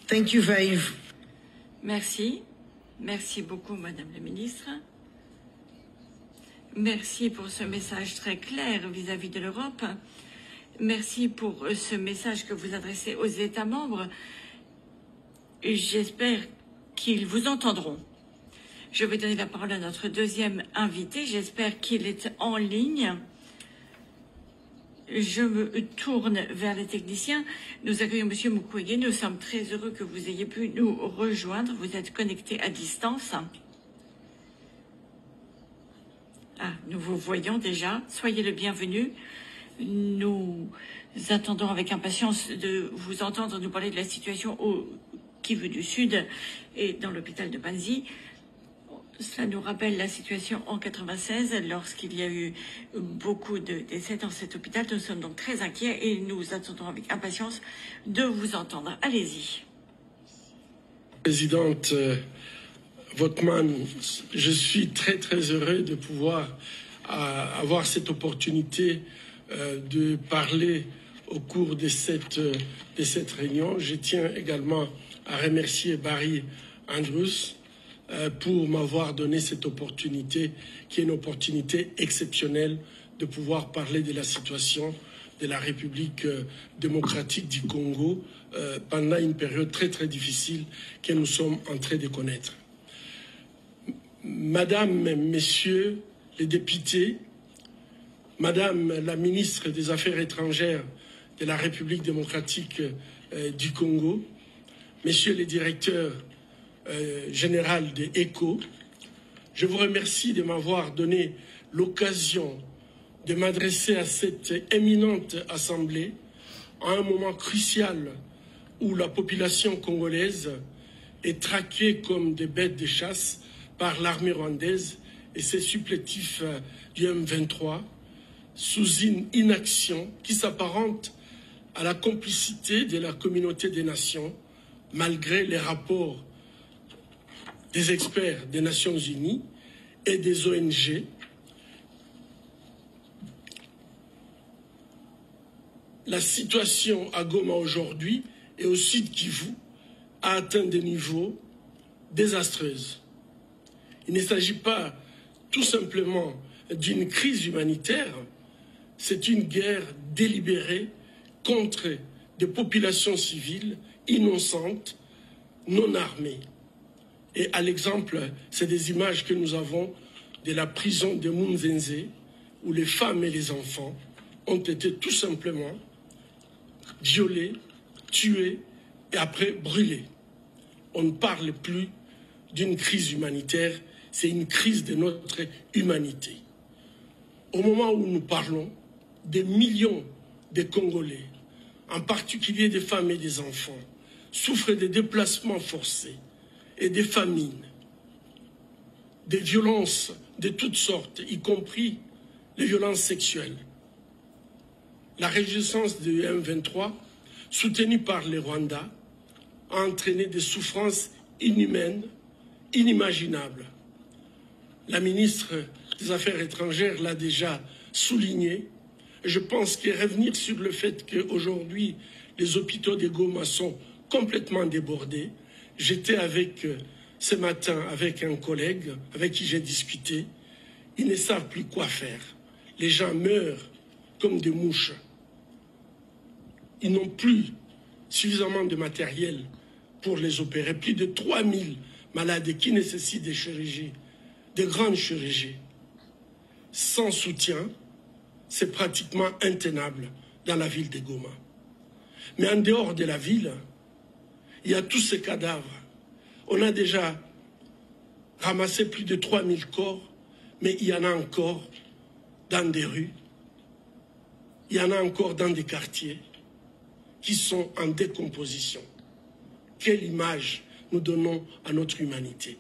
Thank you very. Merci. Merci beaucoup, Madame la Ministre. Merci pour ce message très clair vis-à-vis de l'Europe. Merci pour ce message que vous adressez aux États membres. J'espère qu'ils vous entendront. Je vais donner la parole à notre deuxième invité. J'espère qu'il est en ligne. Je me tourne vers les techniciens. Nous accueillons M. Mukwege. Nous sommes très heureux que vous ayez pu nous rejoindre. Vous êtes connecté à distance. Ah, nous vous voyons déjà. Soyez le bienvenu. Nous attendons avec impatience de vous entendre nous parler de la situation au Kivu du Sud et dans l'hôpital de Panzi. Cela nous rappelle la situation en 96, lorsqu'il y a eu beaucoup de décès dans cet hôpital. Nous sommes donc très inquiets et nous attendons avec impatience de vous entendre. Allez-y. Présidente Votman, je suis très heureux de pouvoir avoir cette opportunité de parler au cours de cette réunion. Je tiens également à remercier Barry Andrews pour m'avoir donné cette opportunité, qui est une opportunité exceptionnelle de pouvoir parler de la situation de la République démocratique du Congo pendant une période très difficile que nous sommes en train de connaître. Madame, Messieurs les députés, Madame la ministre des Affaires étrangères de la République démocratique du Congo, Messieurs les directeurs général de ECHO, je vous remercie de m'avoir donné l'occasion de m'adresser à cette éminente assemblée à un moment crucial où la population congolaise est traquée comme des bêtes de chasse par l'armée rwandaise et ses supplétifs du M23 sous une inaction qui s'apparente à la complicité de la communauté des nations malgré les rapports des experts des Nations Unies et des ONG. La situation à Goma aujourd'hui et au sud Kivu a atteint des niveaux désastreux. Il ne s'agit pas tout simplement d'une crise humanitaire, c'est une guerre délibérée contre des populations civiles innocentes, non armées. Et à l'exemple, c'est des images que nous avons de la prison de Munzenze, où les femmes et les enfants ont été tout simplement violés, tués et après brûlés. On ne parle plus d'une crise humanitaire, c'est une crise de notre humanité. Au moment où nous parlons, des millions de Congolais, en particulier des femmes et des enfants, souffrent de déplacements forcés et des famines, des violences de toutes sortes, y compris les violences sexuelles. La résistance du M23, soutenue par les Rwandais, a entraîné des souffrances inhumaines, inimaginables. La ministre des Affaires étrangères l'a déjà souligné. Je pense que revenir sur le fait qu'aujourd'hui, les hôpitaux de Goma sont complètement débordés. J'étais ce matin avec un collègue avec qui j'ai discuté. Ils ne savent plus quoi faire. Les gens meurent comme des mouches. Ils n'ont plus suffisamment de matériel pour les opérer. Plus de 3000 malades qui nécessitent des chirurgies, de grandes chirurgies. Sans soutien, c'est pratiquement intenable dans la ville de Goma. Mais en dehors de la ville, il y a tous ces cadavres. On a déjà ramassé plus de 3000 corps, mais il y en a encore dans des rues, il y en a encore dans des quartiers qui sont en décomposition. Quelle image nous donnons à notre humanité?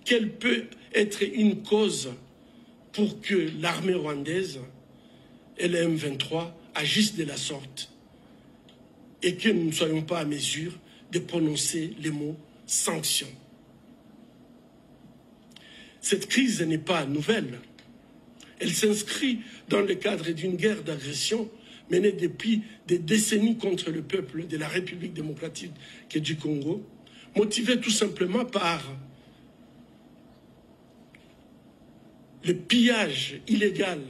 Quelle peut être une cause pour que l'armée rwandaise et le M23 agissent de la sorte et que nous ne soyons pas à mesure de prononcer les mots « sanctions ». Cette crise n'est pas nouvelle. Elle s'inscrit dans le cadre d'une guerre d'agression menée depuis des décennies contre le peuple de la République démocratique du Congo, motivée tout simplement par le pillage illégal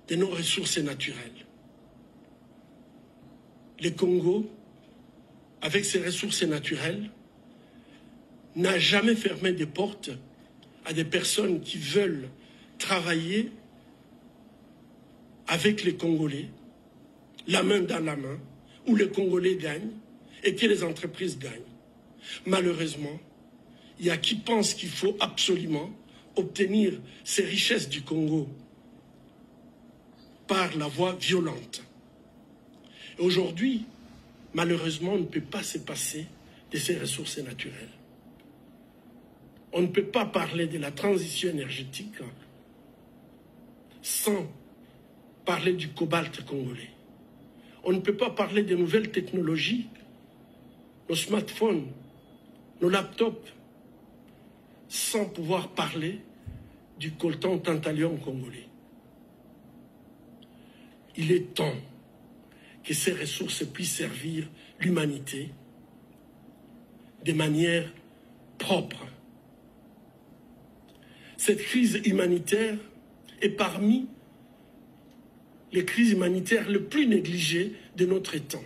de nos ressources naturelles. Le Congo, avec ses ressources naturelles, n'a jamais fermé des portes à des personnes qui veulent travailler avec les Congolais, la main dans la main, où les Congolais gagnent et que les entreprises gagnent. Malheureusement, il y a qui pensent qu'il faut absolument obtenir ces richesses du Congo par la voie violente. Et aujourd'hui, malheureusement, on ne peut pas se passer de ces ressources naturelles. On ne peut pas parler de la transition énergétique sans parler du cobalt congolais. On ne peut pas parler des nouvelles technologies, nos smartphones, nos laptops, sans pouvoir parler du coltan tantalum congolais. Il est temps que ces ressources puissent servir l'humanité de manière propre. Cette crise humanitaire est parmi les crises humanitaires les plus négligées de notre temps.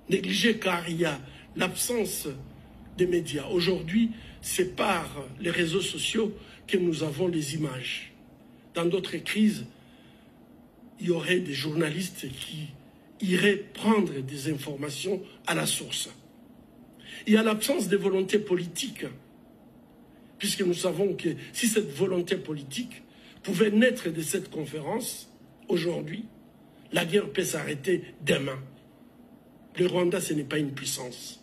Négligées car il y a l'absence des médias. Aujourd'hui, c'est par les réseaux sociaux que nous avons les images. Dans d'autres crises, il y aurait des journalistes qui iraient prendre des informations à la source. Il y a l'absence de volonté politique, puisque nous savons que si cette volonté politique pouvait naître de cette conférence, aujourd'hui, la guerre peut s'arrêter demain. Le Rwanda, ce n'est pas une puissance,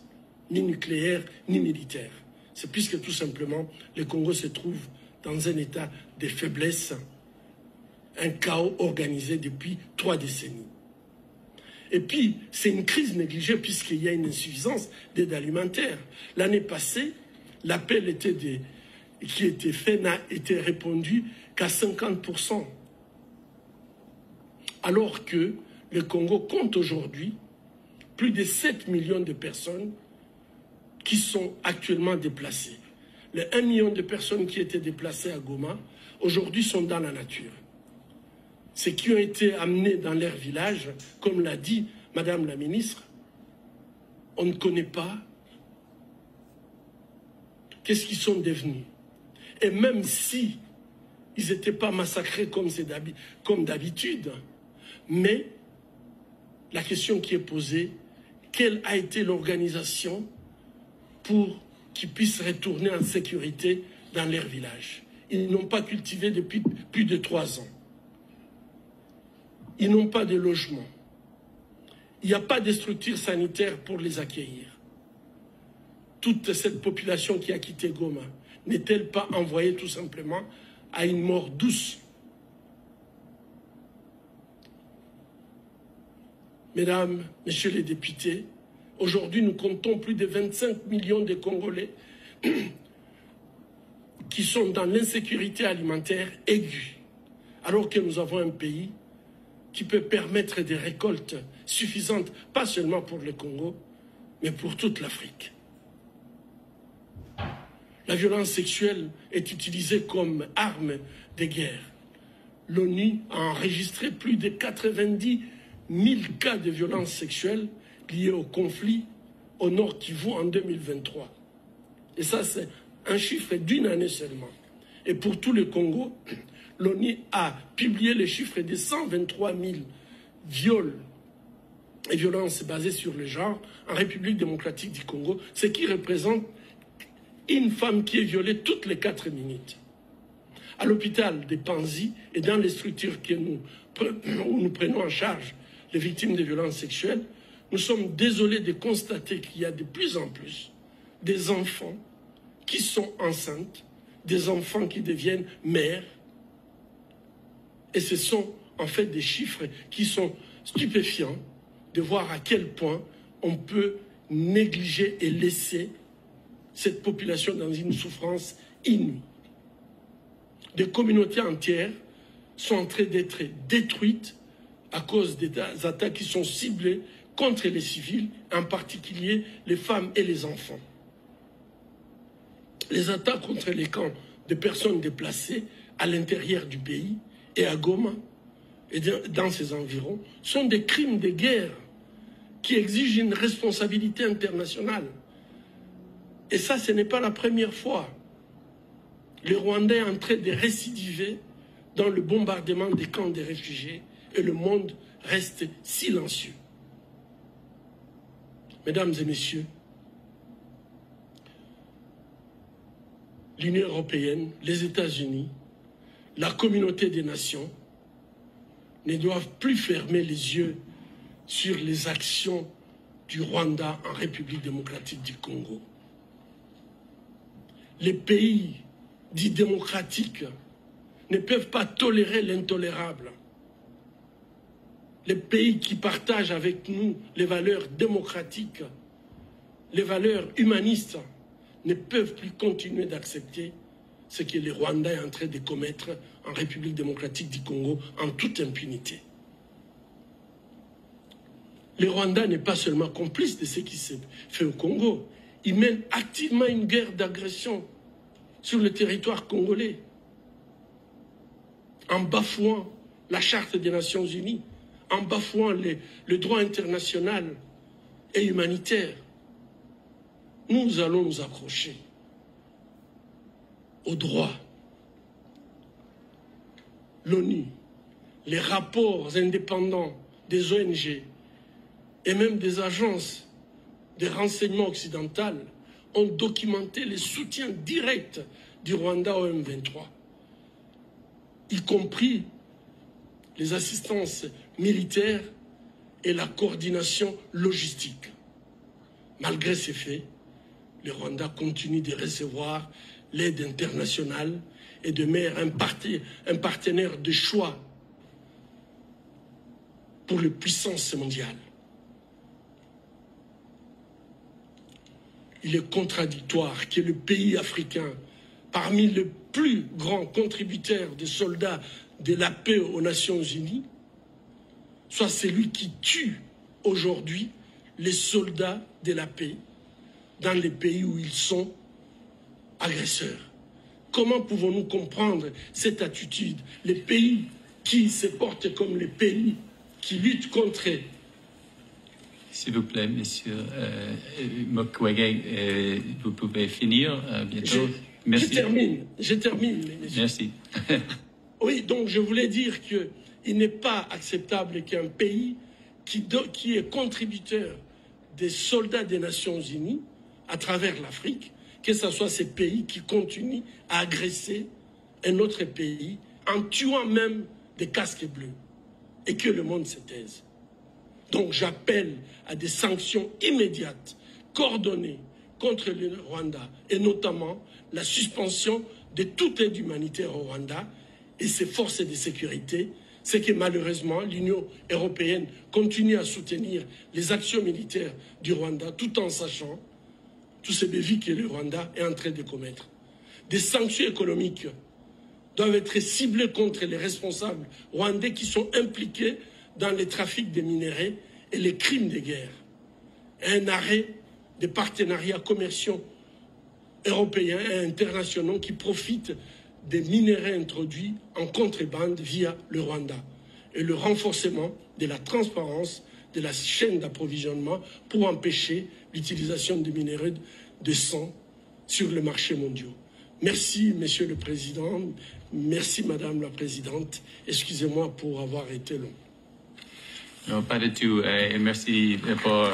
ni nucléaire, ni militaire. C'est puisque tout simplement, le Congo se trouve dans un état de faiblesse, un chaos organisé depuis 3 décennies. Et puis, c'est une crise négligée puisqu'il y a une insuffisance d'aide alimentaire. L'année passée, l'appel qui était fait n'a été répondu qu'à 50%. Alors que le Congo compte aujourd'hui plus de 7 millions de personnes qui sont actuellement déplacées. Les 1 million de personnes qui étaient déplacées à Goma, aujourd'hui sont dans la nature. Ceux qui ont été amenés dans leur village, comme l'a dit Madame la ministre, on ne connaît pas qu'est-ce qu'ils sont devenus. Et même si ils n'étaient pas massacrés comme d'habitude, mais la question qui est posée, quelle a été l'organisation pour qu'ils puissent retourner en sécurité dans leur village? Ils n'ont pas cultivé depuis plus de 3 ans. Ils n'ont pas de logement. Il n'y a pas de structure sanitaire pour les accueillir. Toute cette population qui a quitté Goma n'est-elle pas envoyée tout simplement à une mort douce? Mesdames, Messieurs les députés, aujourd'hui nous comptons plus de 25 millions de Congolais qui sont dans l'insécurité alimentaire aiguë, alors que nous avons un pays qui peut permettre des récoltes suffisantes, pas seulement pour le Congo, mais pour toute l'Afrique. La violence sexuelle est utilisée comme arme de guerre. L'ONU a enregistré plus de 90 000 cas de violence sexuelle liés au conflit au Nord Kivu en 2023. Et ça, c'est un chiffre d'une année seulement. Et pour tout le Congo, l'ONU a publié les chiffres de 123 000 viols et violences basées sur le genre en République démocratique du Congo, ce qui représente une femme qui est violée toutes les 4 minutes. À l'hôpital de Panzi et dans les structures où nous prenons en charge les victimes de violences sexuelles, nous sommes désolés de constater qu'il y a de plus en plus des enfants qui sont enceintes, des enfants qui deviennent mères. Et ce sont en fait des chiffres qui sont stupéfiants de voir à quel point on peut négliger et laisser cette population dans une souffrance inouïe. Des communautés entières sont en train d'être détruites à cause des attaques qui sont ciblées contre les civils, en particulier les femmes et les enfants. Les attaques contre les camps de personnes déplacées à l'intérieur du pays et à Goma et dans ses environs sont des crimes de guerre qui exigent une responsabilité internationale. Et ça, ce n'est pas la première fois. Le Rwanda est en train de récidiver dans le bombardement des camps des réfugiés et le monde reste silencieux. Mesdames et messieurs, l'Union européenne, les États-Unis, la communauté des nations ne doivent plus fermer les yeux sur les actions du Rwanda en République démocratique du Congo. Les pays dits démocratiques ne peuvent pas tolérer l'intolérable. Les pays qui partagent avec nous les valeurs démocratiques, les valeurs humanistes, ne peuvent plus continuer d'accepter ce que le Rwanda est en train de commettre en République démocratique du Congo en toute impunité. Le Rwanda n'est pas seulement complice de ce qui s'est fait au Congo, il mène activement une guerre d'agression sur le territoire congolais, en bafouant la Charte des Nations Unies, en bafouant le droit international et humanitaire. Nous allons nous accrocher au droit. L'ONU, les rapports indépendants des ONG et même des agences de renseignement occidentales ont documenté les soutiens directs du Rwanda au M23, y compris les assistances militaires et la coordination logistique. Malgré ces faits, le Rwanda continue de recevoir l'aide internationale et de demeure un partenaire de choix pour les puissances mondiales. Il est contradictoire que le pays africain, parmi les plus grands contributeurs de soldats de la paix aux Nations Unies, soit celui qui tue aujourd'hui les soldats de la paix dans les pays où ils sont agresseurs. Comment pouvons-nous comprendre cette attitude? Les pays qui se portent comme les pays qui luttent contre... S'il vous plaît, monsieur Mukwege, vous pouvez finir bientôt. Merci. Je termine. Merci. Oui, donc je voulais dire qu'il n'est pas acceptable qu'un pays qui est contributeur des soldats des Nations Unies à travers l'Afrique, que ce soit ces pays qui continuent à agresser un autre pays en tuant même des casques bleus et que le monde se taise. Donc j'appelle à des sanctions immédiates, coordonnées contre le Rwanda et notamment la suspension de toute aide humanitaire au Rwanda et ses forces de sécurité. C'est que malheureusement l'Union européenne continue à soutenir les actions militaires du Rwanda tout en sachant tous ces défis que le Rwanda est en train de commettre. Des sanctions économiques doivent être ciblées contre les responsables rwandais qui sont impliqués dans les trafics de minerais et les crimes de guerre. Et un arrêt des partenariats commerciaux européens et internationaux qui profitent des minerais introduits en contrebande via le Rwanda. Et le renforcement de la transparence de la chaîne d'approvisionnement pour empêcher l'utilisation de minerais de sang sur le marché mondial. Merci, Monsieur le Président. Merci, Madame la Présidente. Excusez-moi pour avoir été long. Non, pas du tout. Et merci pour